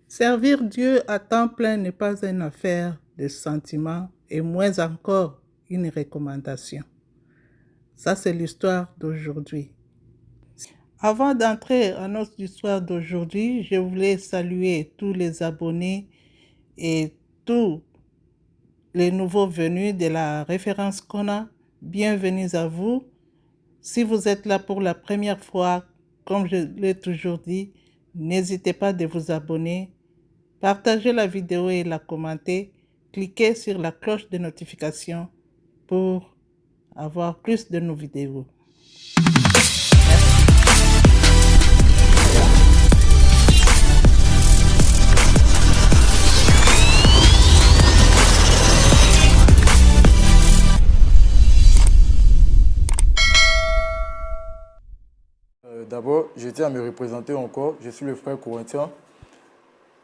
Servir Dieu à temps plein n'est pas une affaire de sentiments et moins encore une recommandation. Ça, c'est l'histoire d'aujourd'hui. Avant d'entrer à notre histoire d'aujourd'hui, je voulais saluer tous les abonnés et tous les nouveaux venus de la référence Kona. Bienvenue à vous. Si vous êtes là pour la première fois, comme je l'ai toujours dit, n'hésitez pas de vous abonner, partagez la vidéo et la commenter, cliquez sur la cloche de notification pour avoir plus de nos vidéos. D'abord, je tiens à me représenter encore. Je suis le frère Corinthien.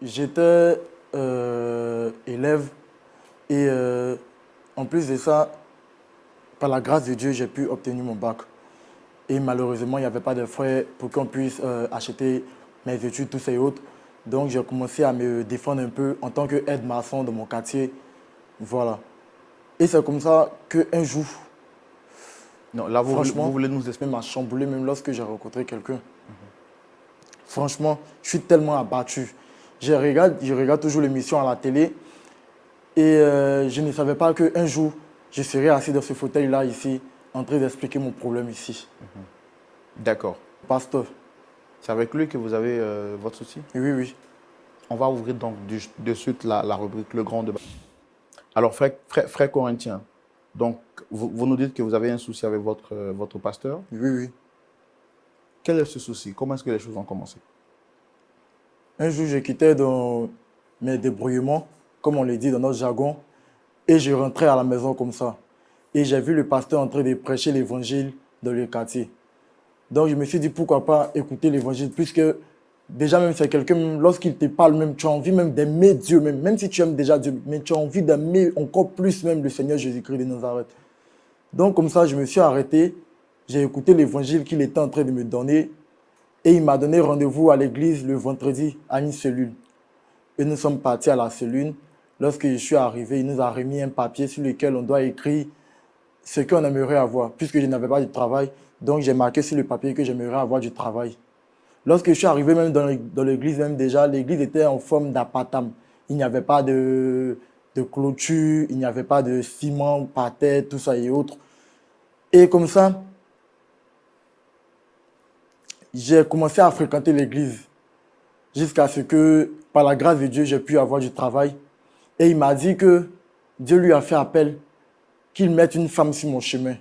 J'étais élève et en plus de ça, par la grâce de Dieu, j'ai pu obtenir mon bac. Et malheureusement, il n'y avait pas de frais pour qu'on puisse acheter mes études, tout ça et autres. Donc, j'ai commencé à me défendre un peu en tant qu'aide-maçon de mon quartier. Voilà. Et c'est comme ça qu'un jour, Non, là, franchement, vous voulez nous expliquer. même m'a chamboulé même lorsque j'ai rencontré quelqu'un. Franchement, je suis tellement abattu. Je regarde toujours l'émission à la télé et je ne savais pas qu'un jour, je serais assis dans ce fauteuil-là ici, en train d'expliquer mon problème ici. D'accord. Pasteur, C'est avec lui que vous avez votre souci? oui, oui. On va ouvrir donc de suite la rubrique Le Grand Débat. Alors, frère Corinthien, donc vous nous dites que vous avez un souci avec votre pasteur. Oui, oui. Quel est ce souci? Comment est-ce que les choses ont commencé? Un jour, je quittais dans mes débrouillements, comme on le dit dans notre jargon, et je rentrais à la maison comme ça. Et j'ai vu le pasteur en train de prêcher l'évangile dans le quartier. Donc, je me suis dit, pourquoi pas écouter l'évangile, puisque déjà, même c'est quelqu'un, même lorsqu'il te parle, même, tu as envie même d'aimer Dieu, même si tu aimes déjà Dieu, mais tu as envie d'aimer encore plus même le Seigneur Jésus-Christ de Nazareth. Donc, comme ça, je me suis arrêté, j'ai écouté l'évangile qu'il était en train de me donner, et il m'a donné rendez-vous à l'église le vendredi à une cellule. Et nous sommes partis à la cellule. Lorsque je suis arrivé, il nous a remis un papier sur lequel on doit écrire ce qu'on aimerait avoir, puisque je n'avais pas de travail. Donc, j'ai marqué sur le papier que j'aimerais avoir du travail. Lorsque je suis arrivé même dans l'église, même déjà, l'église était en forme d'apatam. Il n'y avait pas de clôture, il n'y avait pas de ciment par terre, tout ça et autres. Et comme ça, j'ai commencé à fréquenter l'église jusqu'à ce que, par la grâce de Dieu, j'ai pu avoir du travail. Et il m'a dit que Dieu lui a fait appel qu'il mette une femme sur mon chemin.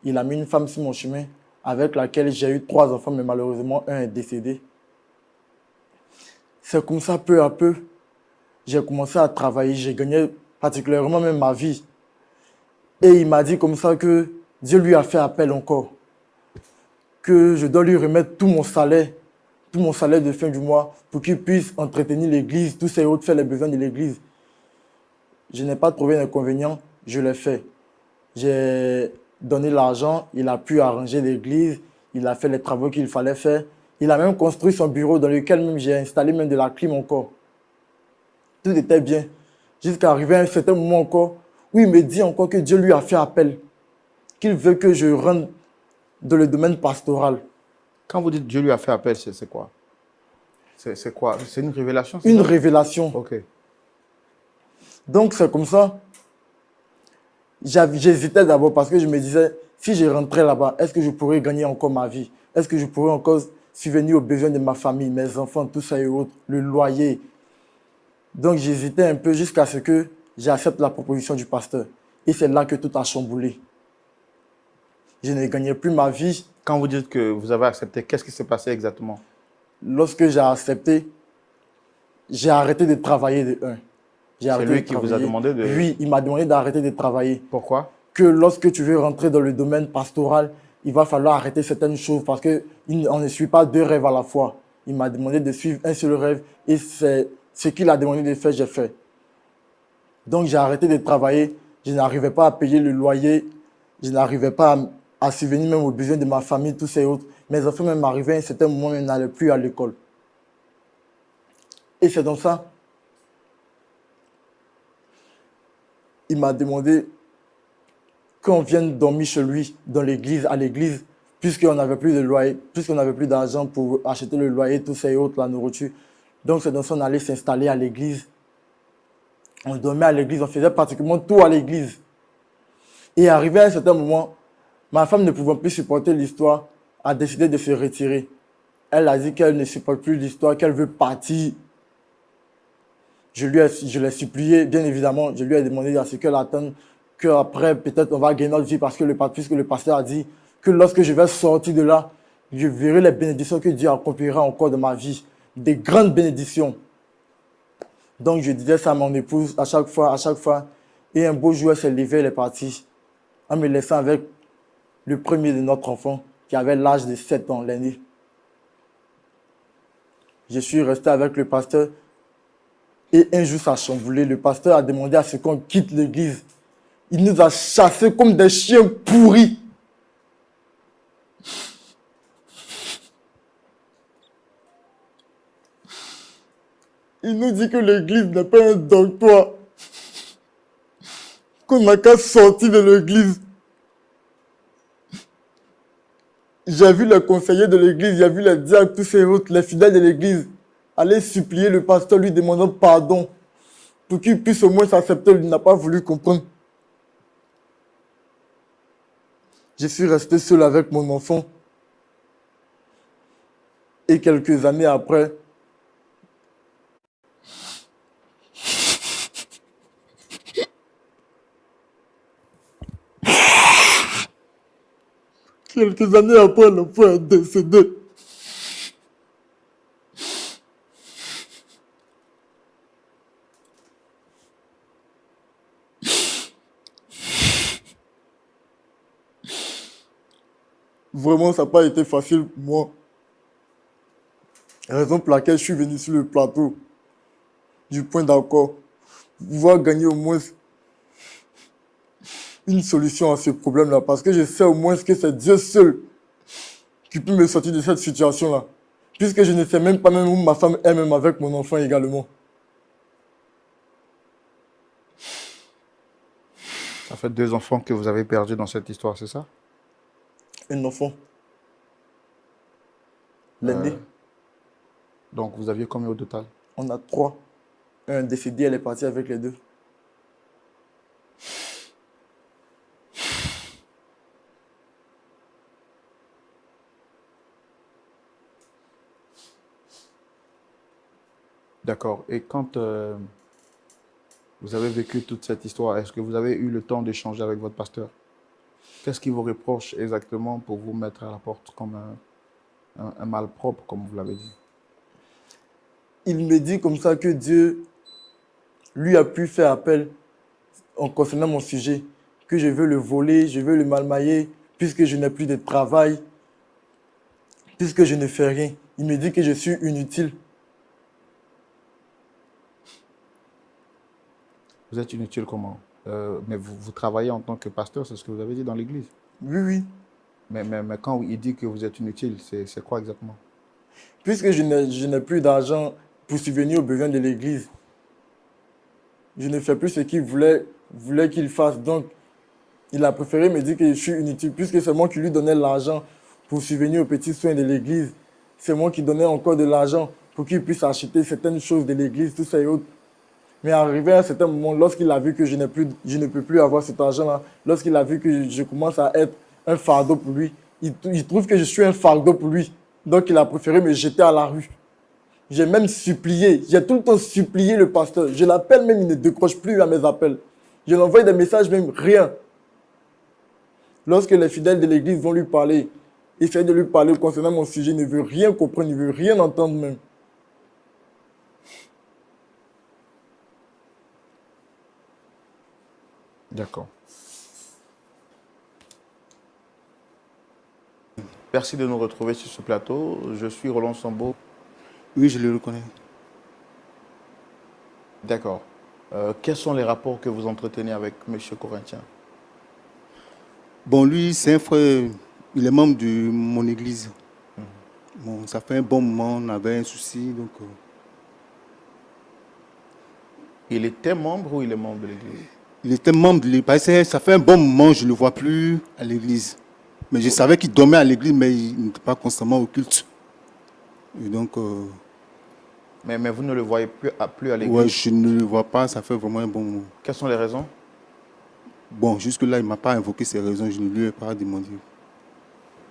Il a mis une femme sur mon chemin avec laquelle j'ai eu 3 enfants, mais malheureusement, un est décédé. C'est comme ça, peu à peu, j'ai commencé à travailler. J'ai gagné particulièrement même ma vie. Et il m'a dit comme ça que Dieu lui a fait appel encore. Que je dois lui remettre tout mon salaire de fin du mois pour qu'il puisse entretenir l'église, tous ces autres, faire les besoins de l'église. Je n'ai pas trouvé d'inconvénient, je l'ai fait. J'ai donné l'argent, il a pu arranger l'église, il a fait les travaux qu'il fallait faire. Il a même construit son bureau dans lequel même j'ai installé même de la clim encore. Tout était bien. Jusqu'à arriver à un certain moment encore, où il me dit encore que Dieu lui a fait appel, qu'il veut que je rentre dans le domaine pastoral. Quand vous dites Dieu lui a fait appel, c'est quoi? C'est quoi? C'est une révélation? Une révélation. Ok. Donc c'est comme ça. J'hésitais d'abord parce que je me disais, si je rentrais là-bas, est-ce que je pourrais gagner encore ma vie? Est-ce que je pourrais encore subvenir aux besoins de ma famille, mes enfants, tout ça et autres, le loyer? Donc j'hésitais un peu jusqu'à ce que j'accepte la proposition du pasteur. Et c'est là que tout a chamboulé. Je ne gagnais plus ma vie. Quand vous dites que vous avez accepté, qu'est-ce qui s'est passé exactement? Lorsque j'ai accepté, j'ai arrêté de travailler de un. C'est lui qui vous a demandé de... Oui, il m'a demandé d'arrêter de travailler. Pourquoi? Que lorsque tu veux rentrer dans le domaine pastoral, il va falloir arrêter certaines choses parce qu'on ne suit pas 2 rêves à la fois. Il m'a demandé de suivre un seul rêve et c'est ce qu'il a demandé de faire, j'ai fait. Donc j'ai arrêté de travailler, je n'arrivais pas à payer le loyer, je n'arrivais pas à subvenir même aux besoins de ma famille, tous ces autres. Mes enfants même arrivaient à un certain moment, ils n'allaient plus à l'école. Et c'est dans ça, il m'a demandé qu'on vienne dormir chez lui, dans l'église, à l'église, puisqu'on n'avait plus de loyer, puisqu'on n'avait plus d'argent pour acheter le loyer, tout ça et autres, la nourriture. Donc c'est dans ça qu'on allait s'installer à l'église. On dormait à l'église, on faisait pratiquement tout à l'église. Et arrivé à un certain moment, ma femme ne pouvant plus supporter l'histoire, a décidé de se retirer. Elle a dit qu'elle ne supporte plus l'histoire, qu'elle veut partir. Je l'ai supplié, bien évidemment, je lui ai demandé à ce qu'elle attende, qu'après, peut-être, on va gagner notre vie puisque le pasteur a dit que lorsque je vais sortir de là, je verrai les bénédictions que Dieu accomplira encore dans ma vie. Des grandes bénédictions. Donc, je disais ça à mon épouse à chaque fois. Et un beau jour, elle s'est levée, elle est partie, en me laissant avec le premier de notre enfant, qui avait l'âge de 7 ans, l'aîné. Je suis resté avec le pasteur. Et un jour, ça a chamboulé. Le pasteur a demandé à ce qu'on quitte l'église. Il nous a chassés comme des chiens pourris. Il nous dit que l'église n'est pas un dortoir. Qu'on n'a qu'à sortir de l'église. J'ai vu les conseillers de l'église, j'ai vu les diacres, tous ces autres, les fidèles de l'église, aller supplier le pasteur lui demandant pardon pour qu'il puisse au moins s'accepter. Il n'a pas voulu comprendre. Je suis resté seul avec mon enfant. Et quelques années après, l'enfant est décédé. Vraiment, ça n'a pas été facile pour moi. Raison pour laquelle je suis venu sur le plateau du point d'accord pour pouvoir gagner au moins une solution à ce problème-là. Parce que je sais au moins que c'est Dieu seul qui peut me sortir de cette situation-là. Puisque je ne sais même pas même où ma femme est, même avec mon enfant également. Ça fait 2 enfants que vous avez perdus dans cette histoire, c'est ça? Un enfant. L'aîné. Donc, vous aviez combien au total? On a 3. Un décédé, elle est partie avec les 2. D'accord. Et quand vous avez vécu toute cette histoire, est-ce que vous avez eu le temps d'échanger avec votre pasteur? Qu'est-ce qu'il vous reproche exactement pour vous mettre à la porte comme un malpropre, comme vous l'avez dit? Il me dit comme ça que Dieu lui a pu faire appel en concernant mon sujet, que je veux le voler, je veux le malmailler, puisque je n'ai plus de travail, puisque je ne fais rien. Il me dit que je suis inutile. Vous êtes inutile comment? Mais vous travaillez en tant que pasteur, c'est ce que vous avez dit dans l'église. Oui, oui. Mais quand il dit que vous êtes inutile, c'est quoi exactement? Puisque je n'ai plus d'argent pour subvenir aux besoins de l'église, je ne fais plus ce qu'il voulait qu'il fasse. Donc, il a préféré me dire que je suis inutile, puisque c'est moi qui lui donnais l'argent pour subvenir aux petits soins de l'église. C'est moi qui donnais encore de l'argent pour qu'il puisse acheter certaines choses de l'église, tout ça et autres. Mais arrivé à un certain moment, lorsqu'il a vu que je ne peux plus avoir cet argent-là, lorsqu'il a vu que je commence à être un fardeau pour lui, il trouve que je suis un fardeau pour lui. Donc, il a préféré me jeter à la rue. J'ai même supplié, j'ai tout le temps supplié le pasteur. Je l'appelle même, il ne décroche plus à mes appels. Je lui envoie des messages, même rien. Lorsque les fidèles de l'église vont lui parler, essayer de lui parler concernant mon sujet, il ne veut rien comprendre, il ne veut rien entendre même. D'accord. Merci de nous retrouver sur ce plateau. Je suis Roland Sambo. Oui, je le reconnais. D'accord. Quels sont les rapports que vous entretenez avec M. Corinthien? Bon, lui, c'est un frère, il est membre de mon église. Bon, ça fait un bon moment, on avait un souci, donc Il était membre ou il est membre de l'église? Il était membre de l'église. Ça fait un bon moment, je ne le vois plus à l'église. Mais je savais qu'il dormait à l'église, mais il n'était pas constamment au culte. Et donc, Mais vous ne le voyez plus à l'église? ouais, je ne le vois pas, ça fait vraiment un bon moment. Quelles sont les raisons? Bon, jusque-là, il ne m'a pas invoqué ces raisons, je ne lui ai pas demandé.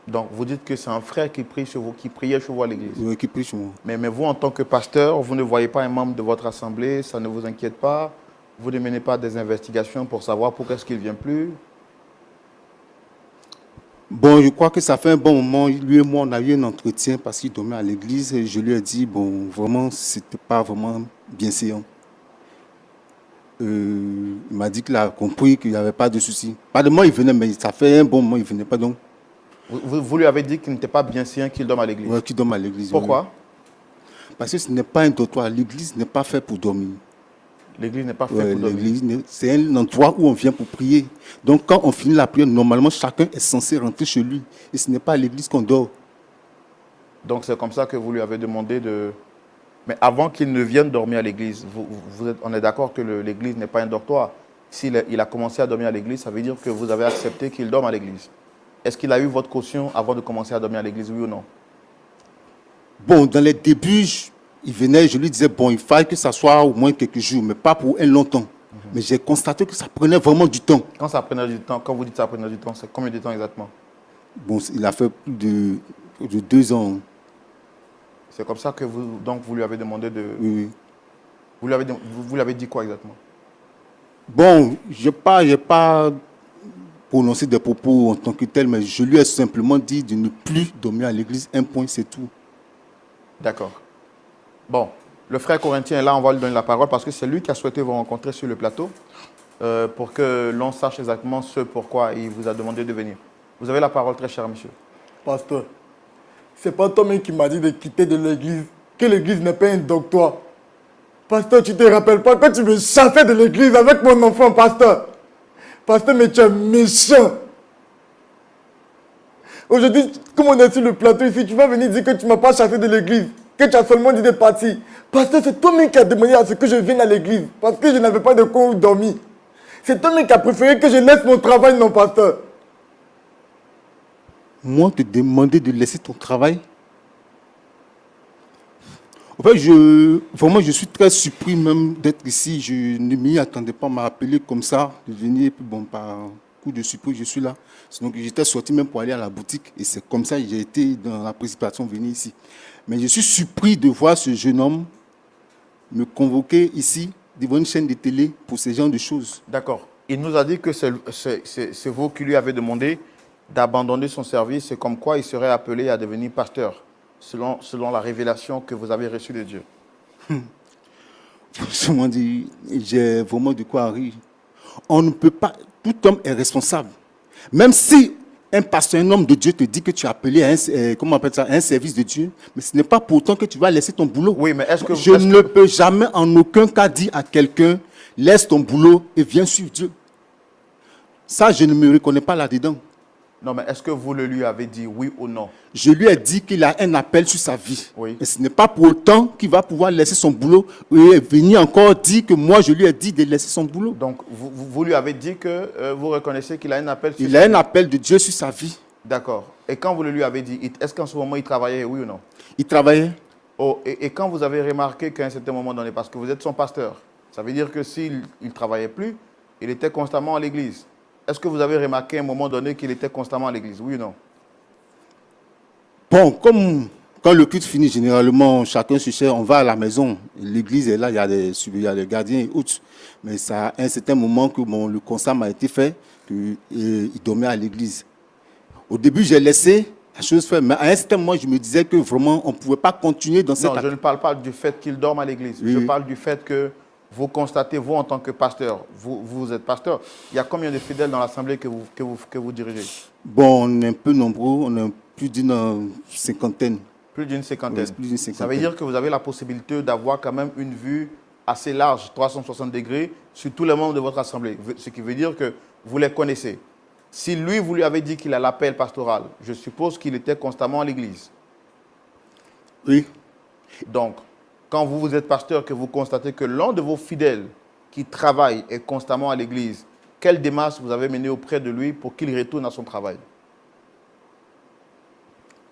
Donc, vous dites que c'est un frère qui prie chez vous, qui priait chez vous à l'église. Oui, qui prie chez moi. Mais vous, en tant que pasteur, vous ne voyez pas un membre de votre assemblée, ça ne vous inquiète pas? Vous ne menez pas des investigations pour savoir pourquoi est-ce qu'il ne vient plus? Bon, je crois que ça fait un bon moment. Lui et moi, on a eu un entretien parce qu'il dormait à l'église. Et je lui ai dit, bon, vraiment, c'était pas vraiment bienséant. Il m'a dit qu'il a compris qu'il n'y avait pas de souci. Pas de moi, il venait, mais ça fait un bon moment, il ne venait pas donc. Vous lui avez dit qu'il n'était pas bien sien qu'il dorme à l'église? Ouais, qu'il dorme à l'église. Pourquoi? Oui. Parce que ce n'est pas un dortoir. L'église n'est pas faite pour dormir. L'église n'est pas faite Ouais, pour dormir. l'église, c'est un endroit où on vient pour prier. Donc, quand on finit la prière, normalement, chacun est censé rentrer chez lui. Et ce n'est pas à l'église qu'on dort. Donc, c'est comme ça que vous lui avez demandé de... Mais avant qu'il ne vienne dormir à l'église, on est d'accord que l'église n'est pas un dortoir. S'il il a commencé à dormir à l'église, ça veut dire que vous avez accepté qu'il dorme à l'église. Est-ce qu'il a eu votre caution avant de commencer à dormir à l'église, oui ou non? Bon, dans les débuts, il venait, je lui disais, bon, il fallait que ça soit au moins quelques jours, mais pas pour un long temps. Mais j'ai constaté que ça prenait vraiment du temps. Quand ça prenait du temps, quand vous dites ça prenait du temps, c'est combien de temps exactement? Bon, il a fait plus de 2 ans. C'est comme ça que vous lui avez demandé de... Oui, oui. Vous lui avez dit quoi exactement? Bon, je n'ai pas prononcé des propos en tant que tel, mais je lui ai simplement dit de ne plus dormir à l'église. Un point, c'est tout. D'accord. Bon, le frère Corinthien est là, on va lui donner la parole parce que c'est lui qui a souhaité vous rencontrer sur le plateau pour que l'on sache exactement ce pourquoi il vous a demandé de venir. Vous avez la parole, très cher monsieur. Pasteur, c'est pas toi-même qui m'as dit de quitter de l'église, que l'église n'est pas un doctorat. Pasteur, tu te rappelles pas quand tu me chassais de l'église avec mon enfant, pasteur? Pasteur, mais tu es méchant. Aujourd'hui, comme on est sur le plateau ici, tu vas venir dire que tu ne m'as pas chassé de l'église, que tu as seulement dit de partir. Pasteur, c'est toi-même qui as demandé à ce que je vienne à l'église, parce que je n'avais pas de quoi dormir. C'est toi-même qui as préféré que je laisse mon travail, non, pasteur? Moi, te demander de laisser ton travail? En fait, vraiment, je suis très surpris même d'être ici. Je ne m'y attendais pas, on m'a appelé comme ça, de venir, puis bon, par coup de surprise, je suis là. Donc, j'étais sorti même pour aller à la boutique, et c'est comme ça que j'ai été dans la précipitation venir ici. Mais je suis surpris de voir ce jeune homme me convoquer ici, devant une chaîne de télé, pour ce genre de choses. D'accord. Il nous a dit que c'est vous qui lui avez demandé d'abandonner son service et comme quoi il serait appelé à devenir pasteur, selon la révélation que vous avez reçue de Dieu. Franchement dit, j'ai vraiment de quoi rire. On ne peut pas, tout homme est responsable. Même si un pasteur, un homme de Dieu te dit que tu es appelé à comment on appelle ça, à un service de Dieu, mais ce n'est pas pour autant que tu vas laisser ton boulot. Oui, mais est-ce que je ne peux jamais en aucun cas dire à quelqu'un, laisse ton boulot et viens suivre Dieu. Ça, je ne me reconnais pas là-dedans. Non, mais est-ce que vous le lui avez dit oui ou non? Je lui ai dit qu'il a un appel sur sa vie. Oui. Et ce n'est pas pour autant qu'il va pouvoir laisser son boulot et venir encore dire que moi, je lui ai dit de laisser son boulot. Donc, vous lui avez dit que vous reconnaissez qu'il a un appel sur Il a un appel de Dieu sur sa vie. D'accord. Et quand vous le lui avez dit, est-ce qu'en ce moment, il travaillait, oui ou non? Il travaillait. Oh, et quand vous avez remarqué qu'à un certain moment donné, parce que vous êtes son pasteur, ça veut dire que s'il ne travaillait plus, il était constamment à l'église. Est-ce que vous avez remarqué à un moment donné qu'il était constamment à l'église, oui ou non? Bon, comme quand le culte finit, généralement, chacun se cherche, on va à la maison. L'église est là, il y a des gardiens et autres. Mais ça, à un certain moment que le constat m'a été fait, qu'il dormait à l'église. Au début, j'ai laissé la chose faire, mais à un certain moment, je me disais que vraiment, on ne pouvait pas continuer dans cette... Non, je ne parle pas du fait qu'il dorme à l'église. Oui. Je parle du fait que vous constatez, vous en tant que pasteur, vous êtes pasteur, il y a combien de fidèles dans l'assemblée que vous dirigez? Bon, on est un peu nombreux, on est plus d'une cinquantaine. Plus d'une cinquantaine. Oui, plus d'une cinquantaine. Ça veut dire que vous avez la possibilité d'avoir quand même une vue assez large, 360 degrés, sur tous les membres de votre assemblée. Ce qui veut dire que vous les connaissez. Si lui, vous lui avez dit qu'il a l'appel pastoral, je suppose qu'il était constamment à l'église. Oui. Donc, quand vous êtes pasteur, que vous constatez que l'un de vos fidèles qui travaille et constamment à l'église, quelle démarche vous avez menée auprès de lui pour qu'il retourne à son travail?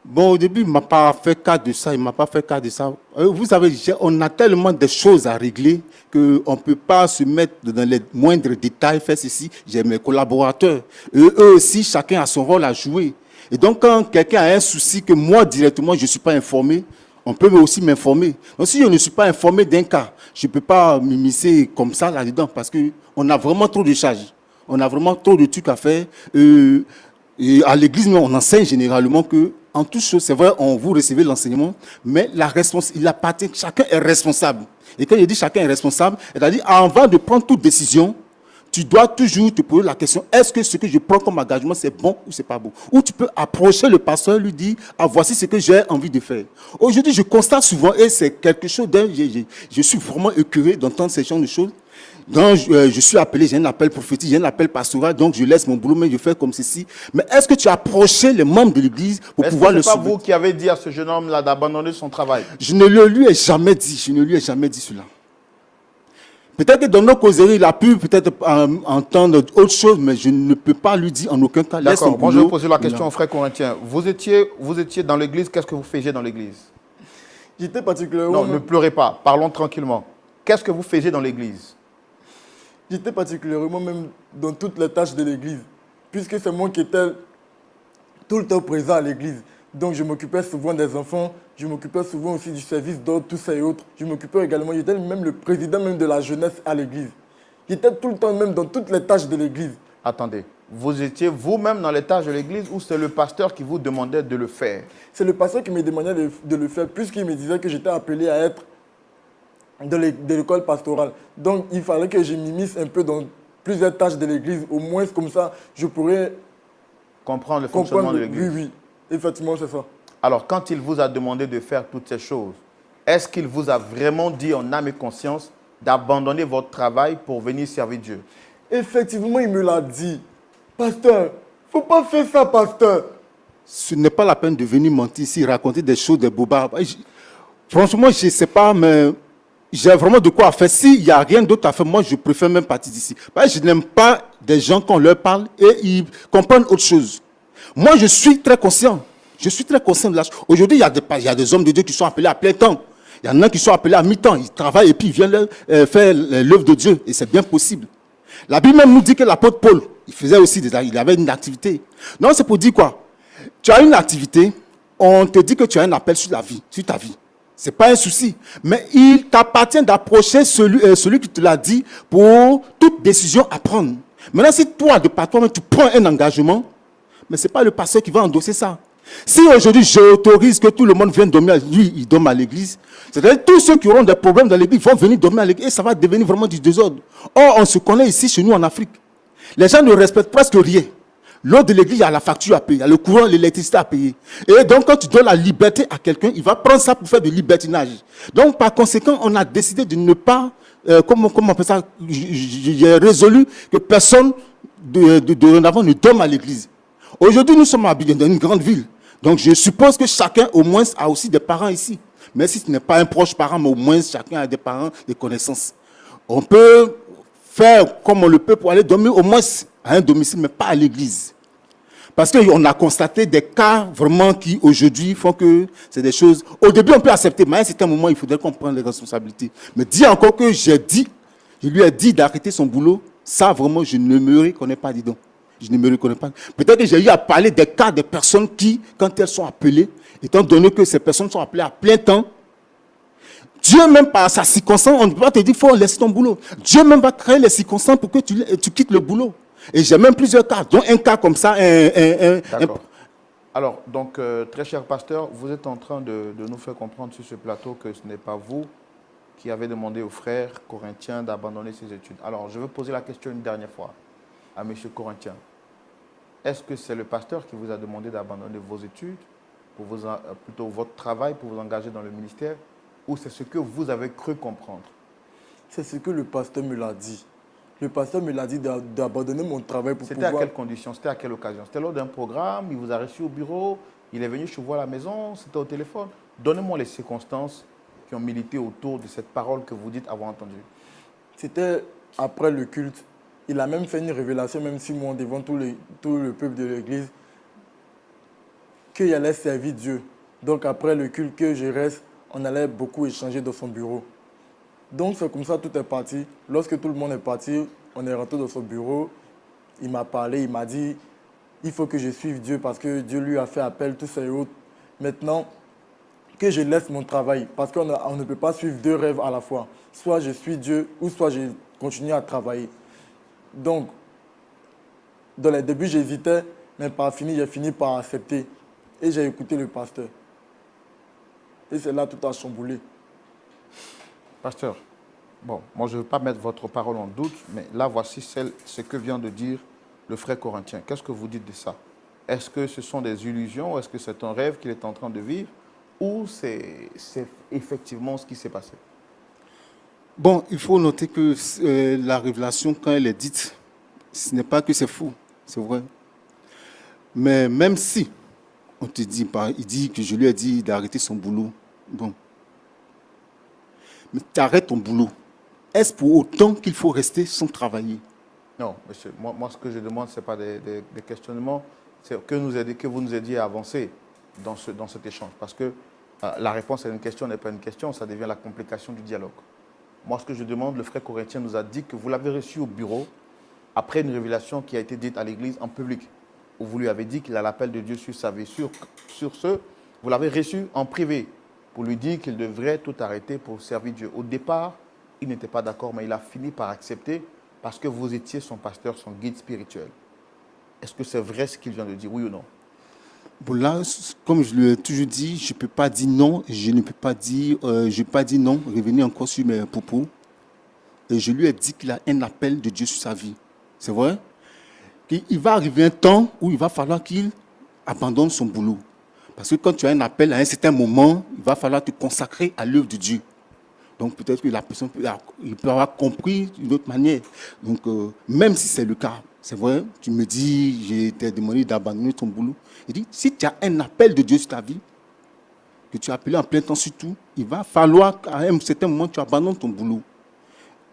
Bon, au début, il ne m'a pas fait cas de ça, il ne m'a pas fait cas de ça. Vous savez, on a tellement de choses à régler qu'on ne peut pas se mettre dans les moindres détails, faire ceci. J'ai mes collaborateurs. Eux aussi, chacun a son rôle à jouer. Et donc, quand quelqu'un a un souci que moi, directement, je ne suis pas informé, on peut aussi m'informer. Donc, si je ne suis pas informé d'un cas, je ne peux pas m'immiscer comme ça là-dedans parce qu'on a vraiment trop de charges. On a vraiment trop de trucs à faire. Et à l'église, on enseigne généralement que, en toute chose, c'est vrai, on vous recevez l'enseignement, mais il appartient, chacun est responsable. Et quand je dis chacun est responsable, c'est-à-dire, avant de prendre toute décision, tu dois toujours te poser la question, est-ce que ce que je prends comme engagement, c'est bon ou c'est pas bon? Ou tu peux approcher le pasteur, lui dire, ah, voici ce que j'ai envie de faire. Aujourd'hui, je constate souvent, et c'est quelque chose d'un, je suis vraiment écœuré d'entendre ces genres de choses. Donc, je suis appelé, j'ai un appel prophétique, j'ai un appel pastoral, donc je laisse mon boulot, mais je fais comme ceci. Mais est-ce que tu as approché les membres de l'église pour pouvoir le sauver? sauver? C'est pas vous qui avez dit à ce jeune homme-là d'abandonner son travail? Je ne le lui ai jamais dit, je ne lui ai jamais dit cela. Peut-être que dans nos causeries, il a pu peut-être entendre autre chose, mais je ne peux pas lui dire en aucun cas. D'accord, moi je vais poser la question aux frères corinthiens. Vous étiez dans l'église, qu'est-ce que vous faisiez dans l'église? J'étais particulièrement... Non, ne pleurez pas, parlons tranquillement. Qu'est-ce que vous faisiez dans l'église? J'étais particulièrement même dans toutes les tâches de l'église, puisque c'est moi qui étais tout le temps présent à l'église. Donc je m'occupais souvent des enfants, je m'occupais souvent aussi du service d'ordre, tout ça et autres. Je m'occupais également, j'étais même le président même de la jeunesse à l'église. J'étais tout le temps même dans toutes les tâches de l'église. Attendez, vous étiez vous-même dans les tâches de l'église ou c'est le pasteur qui vous demandait de le faire? C'est le pasteur qui me demandait de le faire, puisqu'il me disait que j'étais appelé à être de l'école pastorale. Donc il fallait que je m'immisce un peu dans plusieurs tâches de l'église, au moins comme ça je pourrais comprendre le fonctionnement de l'église. Oui, effectivement c'est ça. Alors quand il vous a demandé de faire toutes ces choses, est-ce qu'il vous a vraiment dit en âme et conscience d'abandonner votre travail pour venir servir Dieu? Effectivement, il me l'a dit. Pasteur, faut pas faire ça, pasteur. Ce n'est pas la peine de venir mentir ici, raconter des choses, des bobards. Franchement, je ne sais pas, mais j'ai vraiment de quoi faire. S'il n'y a rien d'autre à faire, moi, je préfère même partir d'ici. Je n'aime pas des gens qu'on leur parle et ils comprennent autre chose. Moi, je suis très conscient. Je suis très conscient de la chose. Aujourd'hui, il y a des hommes de Dieu qui sont appelés à plein temps. Il y en a qui sont appelés à mi-temps. Ils travaillent et puis ils viennent faire l'œuvre de Dieu. Et c'est bien possible. La Bible même nous dit que l'apôtre Paul, il avait une activité. Non, c'est pour dire quoi? Tu as une activité, on te dit que tu as un appel sur ta vie. Ce n'est pas un souci. Mais il t'appartient d'approcher celui qui te l'a dit pour toute décision à prendre. Maintenant, si toi, de par toi-même, tu prends un engagement, mais ce n'est pas le pasteur qui va endosser ça. Si aujourd'hui, j'autorise que tout le monde vienne dormir, lui, il dorme à l'église, c'est-à-dire tous ceux qui auront des problèmes dans l'église vont venir dormir à l'église et ça va devenir vraiment du désordre. Or, on se connaît ici, chez nous, en Afrique. Les gens ne respectent presque rien. L'eau de l'église, il y a la facture à payer, il y a le courant, l'électricité à payer. Et donc, quand tu donnes la liberté à quelqu'un, il va prendre ça pour faire du libertinage. Donc, par conséquent, on a décidé de ne pas, comment on appelle ça, j'ai résolu que personne dorénavant ne dorme à l'église. Aujourd'hui, nous sommes dans une grande ville. Donc, je suppose que chacun, au moins, a aussi des parents ici. Mais si ce n'est pas un proche parent, mais au moins, chacun a des parents, des connaissances. On peut faire comme on le peut pour aller dormir, au moins à un domicile, mais pas à l'église. Parce qu'on a constaté des cas vraiment qui, aujourd'hui, font que c'est des choses... Au début, on peut accepter, mais à un certain moment, il faudrait qu'on prenne les responsabilités. Mais dire encore que je lui ai dit d'arrêter son boulot, ça, vraiment, je ne me reconnais pas, dis donc. Je ne me reconnais pas. Peut-être que j'ai eu à parler des cas des personnes qui, quand elles sont appelées, étant donné que ces personnes sont appelées à plein temps, Dieu même par sa circonstance, on ne peut pas te dire qu'il faut laisser ton boulot. Dieu même va créer les circonstances pour que tu quittes le boulot. Et j'ai même plusieurs cas, dont un cas comme ça. D'accord. Alors, donc, très cher pasteur, vous êtes en train de nous faire comprendre sur ce plateau que ce n'est pas vous qui avez demandé aux frères corinthiens d'abandonner ses études. Alors, je veux poser la question une dernière fois à M. Corinthien. Est-ce que c'est le pasteur qui vous a demandé d'abandonner vos études, plutôt votre travail pour vous engager dans le ministère, ou c'est ce que vous avez cru comprendre? C'est ce que le pasteur me l'a dit. Le pasteur me l'a dit d'abandonner mon travail pour pouvoir... C'était à quelles conditions? C'était à quelle occasion? C'était lors d'un programme, il vous a reçu au bureau, il est venu chez vous à la maison, c'était au téléphone? Donnez-moi les circonstances qui ont milité autour de cette parole que vous dites avoir entendue. C'était après le culte, il a même fait une révélation, même 6 mois devant tout le peuple de l'église, qu'il allait servir Dieu. Donc après le culte, que je reste, on allait beaucoup échanger dans son bureau. Donc c'est comme ça, tout est parti. Lorsque tout le monde est parti, on est rentré dans son bureau. Il m'a parlé, il m'a dit, il faut que je suive Dieu parce que Dieu lui a fait appel, tout ça et autres. Maintenant, que je laisse mon travail parce qu'on ne peut pas suivre 2 rêves à la fois. Soit je suis Dieu ou soit je continue à travailler. Donc, dans les débuts, j'hésitais, mais j'ai fini par accepter. Et j'ai écouté le pasteur. Et c'est là tout a chamboulé. Pasteur, bon, moi je ne veux pas mettre votre parole en doute, mais là voici ce que vient de dire le frère corinthien. Qu'est-ce que vous dites de ça? Est-ce que ce sont des illusions ou est-ce que c'est un rêve qu'il est en train de vivre ou c'est effectivement ce qui s'est passé? Bon, il faut noter que la révélation, quand elle est dite, ce n'est pas que c'est faux, c'est vrai. Mais même si on te dit, il dit que je lui ai dit d'arrêter son boulot, bon. Mais tu arrêtes ton boulot. Est-ce pour autant qu'il faut rester sans travailler? Non, monsieur, moi ce que je demande, ce n'est pas des questionnements, c'est que vous nous aidiez à avancer dans cet échange. Parce que la réponse à une question n'est pas une question, ça devient la complication du dialogue. Moi, ce que je demande, le frère corinthien nous a dit que vous l'avez reçu au bureau après une révélation qui a été dite à l'église en public, où vous lui avez dit qu'il a l'appel de Dieu sur sa vie. Sur ce, vous l'avez reçu en privé pour lui dire qu'il devrait tout arrêter pour servir Dieu. Au départ, il n'était pas d'accord, mais il a fini par accepter parce que vous étiez son pasteur, son guide spirituel. Est-ce que c'est vrai ce qu'il vient de dire, oui ou non? Bon, là, comme je l'ai toujours dit, je ne peux pas dire non, je ne peux pas dire, non, revenir encore sur mes propos. Et je lui ai dit qu'il a un appel de Dieu sur sa vie. C'est vrai? Il va arriver un temps où il va falloir qu'il abandonne son boulot. Parce que quand tu as un appel, à un certain moment, il va falloir te consacrer à l'œuvre de Dieu. Donc peut-être que la personne peut avoir compris d'une autre manière. Donc même si c'est le cas, c'est vrai, tu me dis, j'ai été demandé d'abandonner ton boulot. Il dit, si tu as un appel de Dieu sur ta vie, que tu as appelé en plein temps surtout, il va falloir qu'à un certain moment, tu abandonnes ton boulot.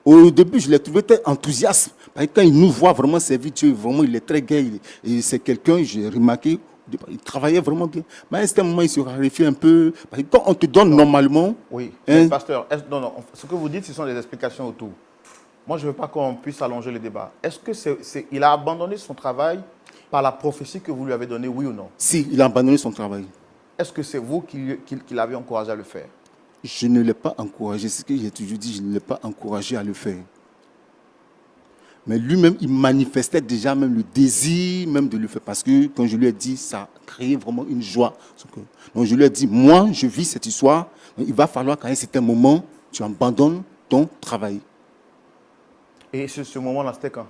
Au début, je l'ai trouvé très enthousiaste. Parce que quand il nous voit vraiment servir Dieu, vraiment, il est très gai. Et c'est quelqu'un, j'ai remarqué, il travaillait vraiment bien. Mais à un certain moment, il se raréfie un peu. Parce que quand on te donne normalement... Oui, hein, pasteur, non, ce que vous dites, ce sont des explications autour. Moi, je ne veux pas qu'on puisse allonger le débat. Est-ce que il a abandonné son travail par la prophétie que vous lui avez donnée, oui ou non? Si, il a abandonné son travail. Est-ce que c'est vous qui l'avez encouragé à le faire? Je ne l'ai pas encouragé. C'est ce que j'ai toujours dit, je ne l'ai pas encouragé à le faire. Mais lui-même, il manifestait déjà même le désir même de le faire. Parce que quand je lui ai dit, ça a créé vraiment une joie. Donc je lui ai dit, moi, je vis cette histoire. Il va falloir qu'à un certain moment, tu abandonnes ton travail. Et ce moment-là, c'était quand?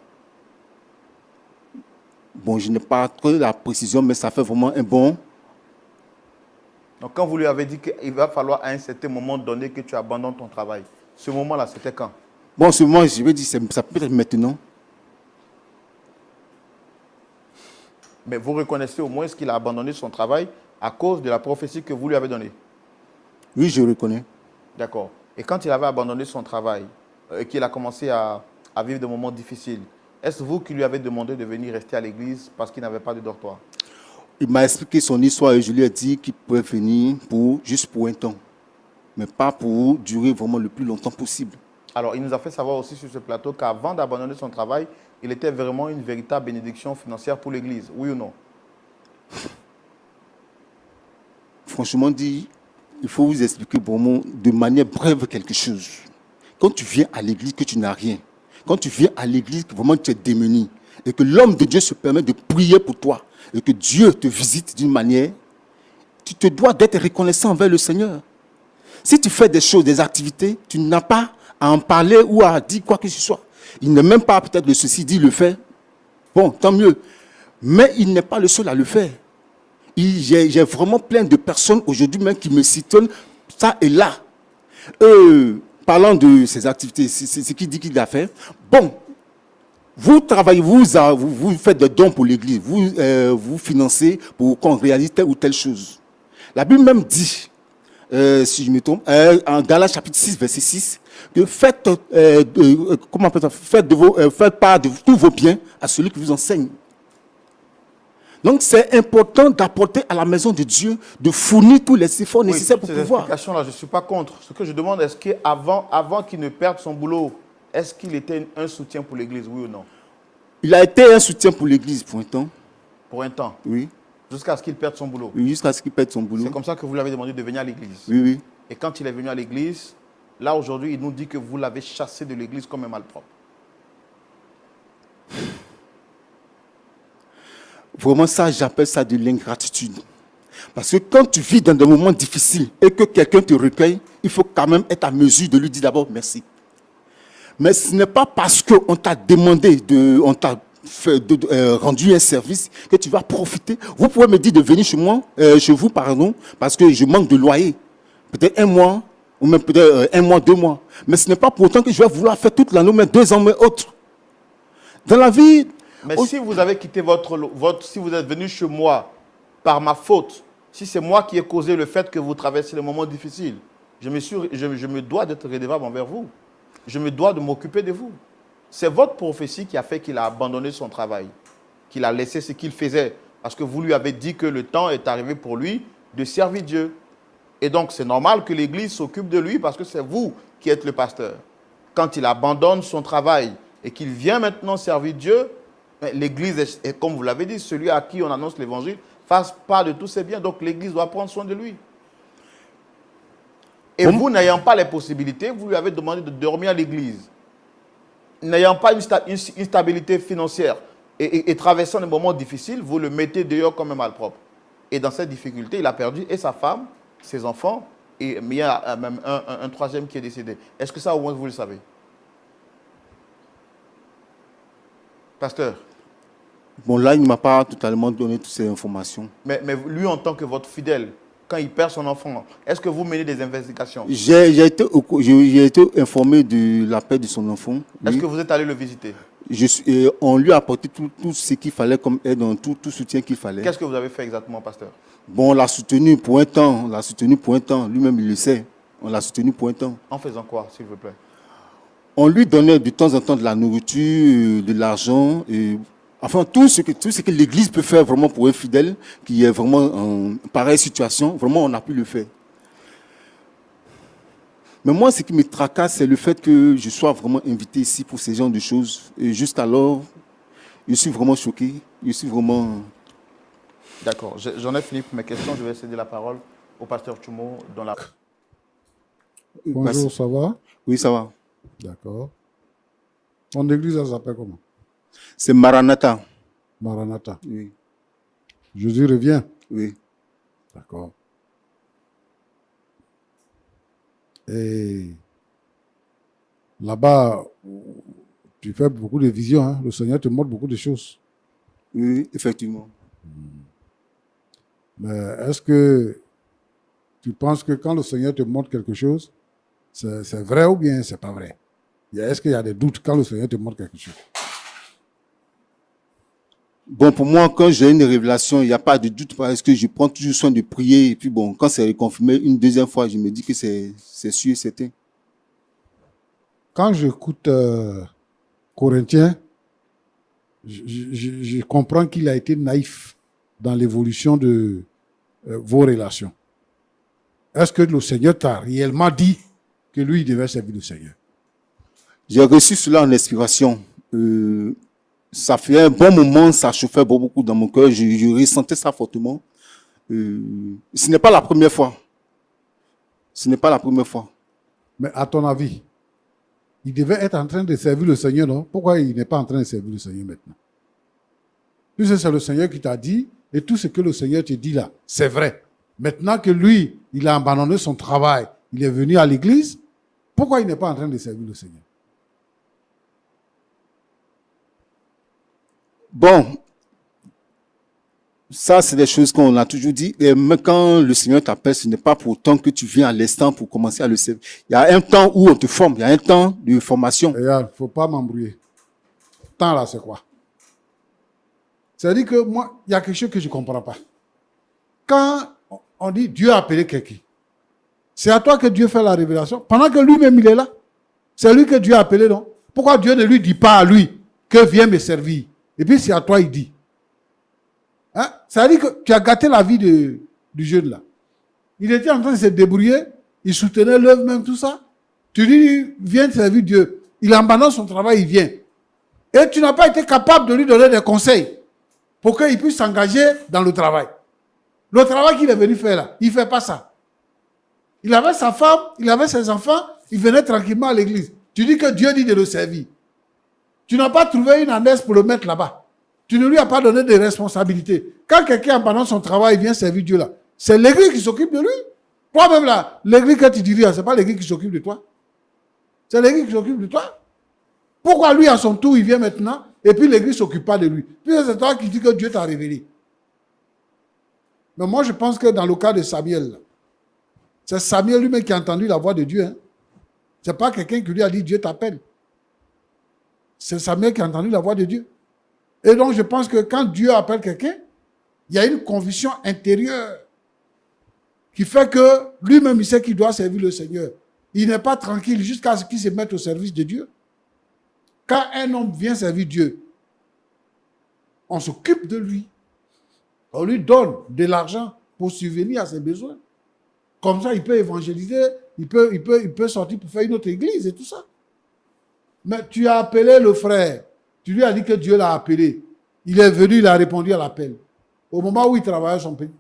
Bon, je n'ai pas trop la précision, mais ça fait vraiment un bon... Donc, quand vous lui avez dit qu'il va falloir à un certain moment donné que tu abandonnes ton travail, ce moment-là, c'était quand? Bon, ce moment, je vais dire, ça peut être maintenant. Mais vous reconnaissez au moins qu'il a abandonné son travail à cause de la prophétie que vous lui avez donnée? Oui, je reconnais. D'accord. Et quand il avait abandonné son travail et qu'il a commencé à vivre des moments difficiles, est-ce vous qui lui avez demandé de venir rester à l'église parce qu'il n'avait pas de dortoir? Il m'a expliqué son histoire et je lui ai dit qu'il pouvait venir juste pour un temps, mais pas pour durer vraiment le plus longtemps possible. Alors, il nous a fait savoir aussi sur ce plateau qu'avant d'abandonner son travail, il était vraiment une véritable bénédiction financière pour l'Église, oui ou non? Franchement dit, il faut vous expliquer vraiment de manière brève quelque chose. Quand tu viens à l'église que tu n'as rien, quand tu viens à l'église que vraiment tu es démuni, et que l'homme de Dieu se permet de prier pour toi, et que Dieu te visite d'une manière, tu te dois d'être reconnaissant envers le Seigneur. Si tu fais des choses, des activités, tu n'as pas à en parler ou à dire quoi que ce soit. Il n'est même pas peut-être le ceci dit le fait. Bon, tant mieux. Mais il n'est pas le seul à le faire. J'ai vraiment plein de personnes aujourd'hui même qui me citent ça et là. Parlant de ces activités, c'est ce qu'il dit qu'il a fait. Bon, vous travaillez, vous faites des dons pour l'église, vous financez pour qu'on réalise telle ou telle chose. La Bible même dit, si je me trompe, en Galates chapitre 6, verset 6, que faites, comment on appelle ça, faites part de tous vos biens à celui qui vous enseigne. Donc, c'est important d'apporter à la maison de Dieu, de fournir tous les efforts nécessaires pour pouvoir. Ces explications-là, je ne suis pas contre. Ce que je demande, est-ce qu'avant qu'il ne perde son boulot, est-ce qu'il était un soutien pour l'Église, oui ou non? Il a été un soutien pour l'Église pour un temps. Pour un temps? Oui. Jusqu'à ce qu'il perde son boulot? Oui, jusqu'à ce qu'il perde son boulot. C'est comme ça que vous l'avez demandé de venir à l'Église? Oui, oui. Et quand il est venu à l'Église, là aujourd'hui, il nous dit que vous l'avez chassé de l'Église comme un malpropre. Vraiment, ça, j'appelle ça de l'ingratitude. Parce que quand tu vis dans des moments difficiles et que quelqu'un te recueille, il faut quand même être à mesure de lui dire d'abord merci. Mais ce n'est pas parce qu'on t'a demandé, on t'a rendu un service que tu vas profiter. Vous pouvez me dire de venir chez vous, pardon, parce que je manque de loyer. Peut-être 1 mois, ou même peut-être 1 mois, 2 mois. Mais ce n'est pas pour autant que je vais vouloir faire toute l'année, mais 2 ans, mais autres. Dans la vie... Mais si vous avez quitté si vous êtes venu chez moi par ma faute, si c'est moi qui ai causé le fait que vous traversez les moments difficiles, je me dois d'être redevable envers vous. Je me dois de m'occuper de vous. C'est votre prophétie qui a fait qu'il a abandonné son travail, qu'il a laissé ce qu'il faisait, parce que vous lui avez dit que le temps est arrivé pour lui de servir Dieu. Et donc, c'est normal que l'Église s'occupe de lui parce que c'est vous qui êtes le pasteur. Quand il abandonne son travail et qu'il vient maintenant servir Dieu, l'Église est, comme vous l'avez dit, celui à qui on annonce l'Évangile, fasse part de tous ses biens. Donc, l'Église doit prendre soin de lui. Et vous, n'ayant pas les possibilités, vous lui avez demandé de dormir à l'Église. N'ayant pas une stabilité financière et traversant des moments difficiles, vous le mettez dehors comme un malpropre. Et dans cette difficulté, il a perdu et sa femme, ses enfants, et il y a même un troisième qui est décédé. Est-ce que ça, au moins, vous le savez? Pasteur? Bon, là, il ne m'a pas totalement donné toutes ces informations. Mais lui, en tant que votre fidèle, quand il perd son enfant, est-ce que vous menez des investigations? J'ai été informé de la perte de son enfant. Est-ce que vous êtes allé le visiter? On lui a apporté tout ce qu'il fallait comme aide, tout soutien qu'il fallait. Qu'est-ce que vous avez fait exactement, pasteur? Bon, on l'a soutenu pour un temps. Lui-même, il le sait. On l'a soutenu pour un temps. En faisant quoi, s'il vous plaît? On lui donnait de temps en temps de la nourriture, de l'argent. Enfin, tout ce que l'Église peut faire vraiment pour un fidèle qui est vraiment en pareille situation, vraiment, on a pu le faire. Mais moi, ce qui me tracasse, c'est le fait que je sois vraiment invité ici pour ce genre de choses. Et juste alors, je suis vraiment choqué. Je suis vraiment... D'accord. J'en ai fini pour mes questions. Je vais céder la parole au pasteur Tchoumo dans la... Bonjour, ça va? Oui, ça va. D'accord. Ton église, elle s'appelle comment? C'est Maranatha. Maranatha. Oui. Jésus revient. Oui. D'accord. Et là-bas, tu fais beaucoup de visions, hein? Le Seigneur te montre beaucoup de choses. Oui, effectivement. Mais est-ce que tu penses que quand le Seigneur te montre quelque chose, c'est vrai ou bien c'est pas vrai? Est-ce qu'il y a des doutes quand le Seigneur te montre quelque chose? Bon, pour moi, quand j'ai une révélation, il n'y a pas de doute parce que je prends toujours soin de prier. Et puis bon, quand c'est reconfirmé une deuxième fois, je me dis que c'est sûr et certain. Quand j'écoute Corinthiens, je comprends qu'il a été naïf dans l'évolution de vos relations. Est-ce que le Seigneur t'a réellement dit que lui, il devait servir le Seigneur? J'ai reçu cela en inspiration. Ça fait un bon moment, ça chauffait beaucoup dans mon cœur. Je ressentais ça fortement. Ce n'est pas la première fois. Ce n'est pas la première fois. Mais à ton avis, il devait être en train de servir le Seigneur, non? Pourquoi il n'est pas en train de servir le Seigneur maintenant? Puisque c'est le Seigneur qui t'a dit, et tout ce que le Seigneur te dit là, c'est vrai. Maintenant que lui, il a abandonné son travail, il est venu à l'église, pourquoi il n'est pas en train de servir le Seigneur? Bon, ça, c'est des choses qu'on a toujours dit. Mais quand le Seigneur t'appelle, ce n'est pas pour autant que tu viens à l'instant pour commencer à le servir. Il y a un temps où on te forme, il y a un temps de formation. Regarde, il ne faut pas m'embrouiller. Temps là, c'est quoi? C'est-à-dire que moi, il y a quelque chose que je ne comprends pas. Quand on dit Dieu a appelé quelqu'un, c'est à toi que Dieu fait la révélation, pendant que lui-même il est là. C'est lui que Dieu a appelé, non? Pourquoi Dieu ne lui dit pas à lui que viens me servir? Et puis c'est à toi il dit. Hein? Ça veut dire que tu as gâté la vie du jeune là. Il était en train de se débrouiller, il soutenait l'œuvre même, tout ça. Tu dis, viens servir Dieu. Il abandonne son travail, il vient. Et tu n'as pas été capable de lui donner des conseils pour qu'il puisse s'engager dans le travail. Le travail qu'il est venu faire là, il ne fait pas ça. Il avait sa femme, il avait ses enfants, il venait tranquillement à l'église. Tu dis que Dieu dit de le servir. Tu n'as pas trouvé une ânesse pour le mettre là-bas. Tu ne lui as pas donné de responsabilités. Quand quelqu'un abandonne son travail, il vient servir Dieu là, c'est l'église qui s'occupe de lui. Toi-même là, l'église que tu dirais, ce n'est pas l'église qui s'occupe de toi. C'est l'église qui s'occupe de toi. Pourquoi lui, à son tour, il vient maintenant et puis l'église ne s'occupe pas de lui? Puis c'est toi qui dis que Dieu t'a révélé. Mais moi, je pense que dans le cas de Samuel, c'est Samuel lui-même qui a entendu la voix de Dieu. Hein. Ce n'est pas quelqu'un qui lui a dit Dieu t'appelle. C'est Samuel qui a entendu la voix de Dieu. Et donc, je pense que quand Dieu appelle quelqu'un, il y a une conviction intérieure qui fait que lui-même, il sait qu'il doit servir le Seigneur. Il n'est pas tranquille jusqu'à ce qu'il se mette au service de Dieu. Quand un homme vient servir Dieu, on s'occupe de lui. On lui donne de l'argent pour subvenir à ses besoins. Comme ça, il peut évangéliser, il peut sortir pour faire une autre église et tout ça. Mais tu as appelé le frère. Tu lui as dit que Dieu l'a appelé. Il est venu, il a répondu à l'appel. Au moment où il travaillait son petit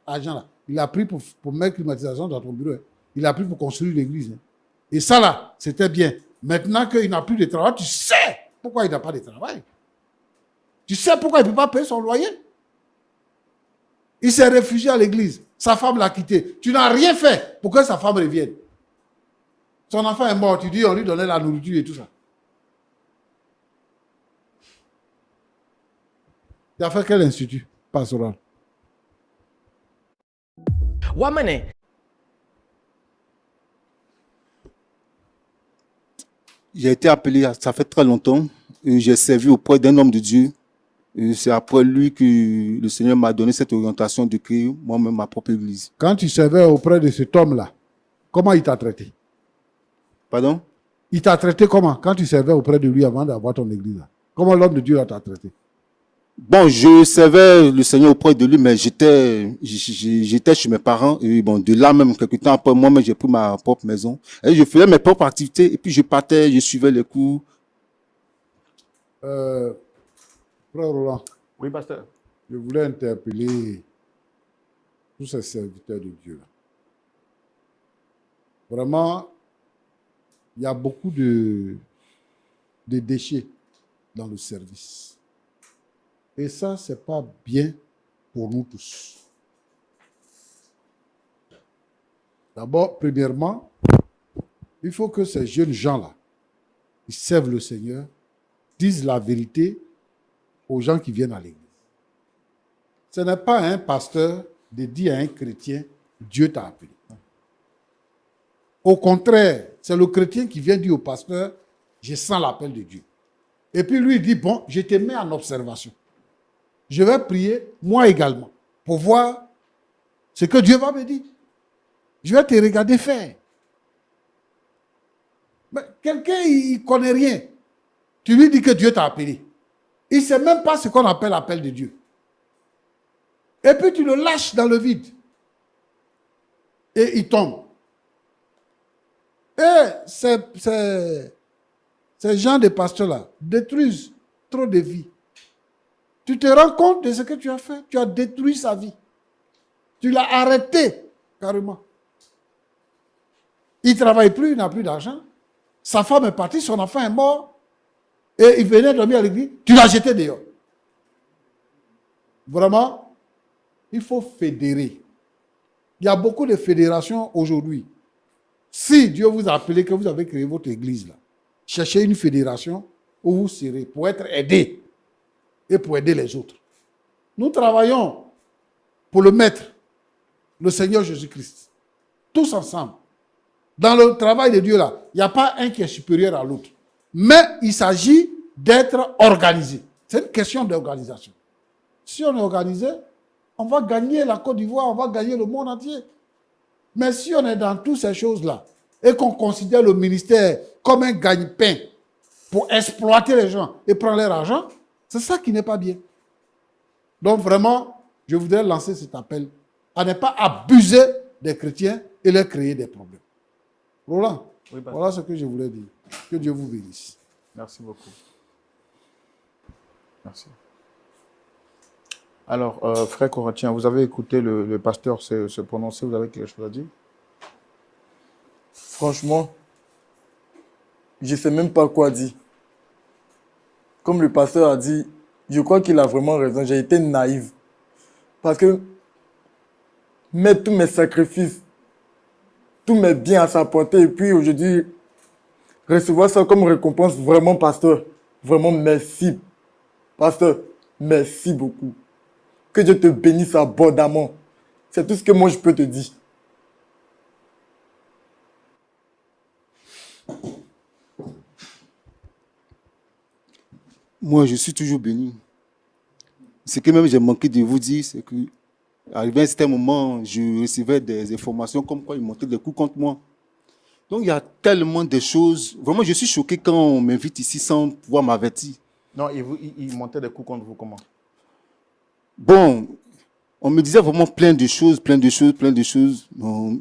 argent là, il a pris pour mettre climatisation dans ton bureau. Hein. Il a pris pour construire l'église. Hein. Et ça là, c'était bien. Maintenant qu'il n'a plus de travail, tu sais pourquoi il n'a pas de travail. Tu sais pourquoi il ne peut pas payer son loyer. Il s'est réfugié à l'église. Sa femme l'a quitté. Tu n'as rien fait pour que sa femme revienne. Son enfant est mort. Tu dis, on lui donnait la nourriture et tout ça. Il a fait quel institut pastoral? Wamane. J'ai été appelé, ça fait très longtemps. J'ai servi auprès d'un homme de Dieu. C'est après lui que le Seigneur m'a donné cette orientation de créer moi-même ma propre église. Quand tu servais auprès de cet homme-là, comment il t'a traité? Pardon? Il t'a traité comment? Quand tu servais auprès de lui avant d'avoir ton église là? Comment l'homme de Dieu là t'a traité? Bon, je servais le Seigneur auprès de lui, mais j'étais chez mes parents. Et bon, de là même, quelques temps après, moi-même, j'ai pris ma propre maison. Et je faisais mes propres activités. Et puis, je partais, je suivais les cours. Frère Roland, Oui, pasteur. je voulais interpeller tous ces serviteurs de Dieu là. Vraiment, il y a beaucoup de déchets dans le service. Et ça, ce n'est pas bien pour nous tous. D'abord, premièrement, il faut que ces jeunes gens-là, qui servent le Seigneur, disent la vérité aux gens qui viennent à l'église. Ce n'est pas à un pasteur de dire à un chrétien, Dieu t'a appelé. Au contraire, c'est le chrétien qui vient dire au pasteur, je sens l'appel de Dieu. Et puis lui, il dit, bon, je te mets en observation. Je vais prier, moi également, pour voir ce que Dieu va me dire. Je vais te regarder faire. Mais quelqu'un, il ne connaît rien. Tu lui dis que Dieu t'a appelé. Il ne sait même pas ce qu'on appelle l'appel de Dieu. Et puis tu le lâches dans le vide. Et il tombe. Et ces gens de pasteurs-là détruisent trop de vies. Tu te rends compte de ce que tu as fait? Tu as détruit sa vie. Tu l'as arrêté, carrément. Il ne travaille plus, il n'a plus d'argent. Sa femme est partie, son enfant est mort. Et il venait dormir à l'église. Tu l'as jeté dehors. Vraiment, il faut fédérer. Il y a beaucoup de fédérations aujourd'hui. Si Dieu vous a appelé, que vous avez créé votre église là, cherchez une fédération où vous serez pour être aidé et pour aider les autres. Nous travaillons pour le Maître, le Seigneur Jésus-Christ. Tous ensemble. Dans le travail de Dieu là, il n'y a pas un qui est supérieur à l'autre. Mais il s'agit d'être organisé. C'est une question d'organisation. Si on est organisé, on va gagner la Côte d'Ivoire, on va gagner le monde entier. Mais si on est dans toutes ces choses-là et qu'on considère le ministère comme un gagne-pain pour exploiter les gens et prendre leur argent, c'est ça qui n'est pas bien. Donc vraiment, je voudrais lancer cet appel à ne pas abuser des chrétiens et leur créer des problèmes. Roland, Oui, pasteur. voilà ce que je voulais dire. Que Dieu vous bénisse. Merci beaucoup. Merci. Alors, frère Corinthien, vous avez écouté le pasteur se prononcer, vous avez quelque chose à dire? Franchement, je ne sais même pas quoi dire. Comme le pasteur a dit, je crois qu'il a vraiment raison. J'ai été naïf. Parce que mettre tous mes sacrifices, tous mes biens à sa portée, et puis aujourd'hui, recevoir ça comme récompense, vraiment, pasteur, vraiment merci. Pasteur, merci beaucoup. Que Dieu te bénisse abondamment. C'est tout ce que moi je peux te dire. Moi, je suis toujours béni. Ce que même j'ai manqué de vous dire, c'est que arrivé à un certain moment, je recevais des informations comme quoi ils montaient des coups contre moi. Donc, il y a tellement de choses. Vraiment, je suis choqué quand on m'invite ici sans pouvoir m'avertir. Non, il montait des coups contre vous, comment? Bon, on me disait vraiment plein de choses. Non,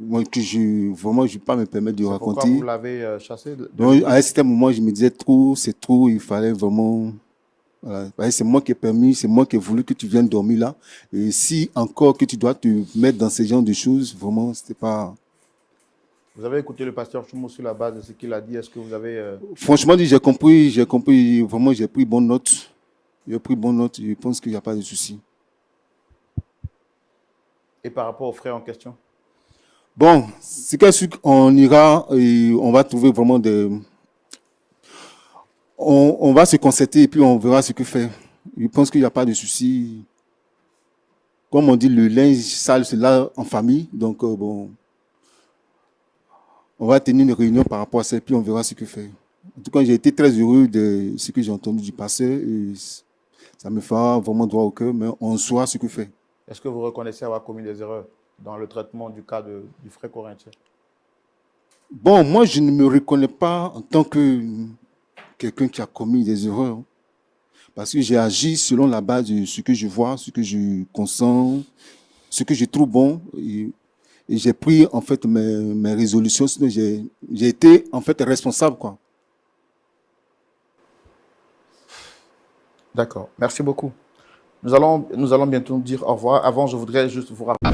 moi, que vraiment, je ne vais pas me permettre de Pourquoi raconter. vous l'avez chassé Donc, à un certain moment, je me disais trop, c'est trop, il fallait vraiment. Voilà. C'est moi qui ai permis, c'est moi qui ai voulu que tu viennes dormir là. Et si encore que tu dois te mettre dans ce genre de choses, vraiment, c'était pas. Vous avez écouté le pasteur Choumou sur la base de ce qu'il a dit. Est-ce que vous avez... Franchement, j'ai compris, vraiment, j'ai pris bonne note. Je pense qu'il n'y a pas de souci. Et par rapport aux frères en question? Bon, c'est qu'on ira et on va trouver vraiment des. On va se concerter et puis on verra ce que faire. Je pense qu'il n'y a pas de souci. Comme on dit, le linge sale, c'est là en famille. Donc, bon, on va tenir une réunion par rapport à ça et puis on verra ce que faire. En tout cas, j'ai été très heureux de ce que j'ai entendu du pasteur et ça me fera vraiment droit au cœur, mais on saura ce que faire. Est-ce que vous reconnaissez avoir commis des erreurs dans le traitement du cas du frère Corinthien? Bon, moi, je ne me reconnais pas en tant que quelqu'un qui a commis des erreurs. Parce que j'ai agi selon la base de ce que je vois, ce que je consens, ce que je trouve bon. Et j'ai pris, en fait, mes résolutions. Sinon, j'ai été, en fait, responsable, quoi. D'accord. Merci beaucoup. Nous allons bientôt dire au revoir. Avant, je voudrais juste vous rappeler.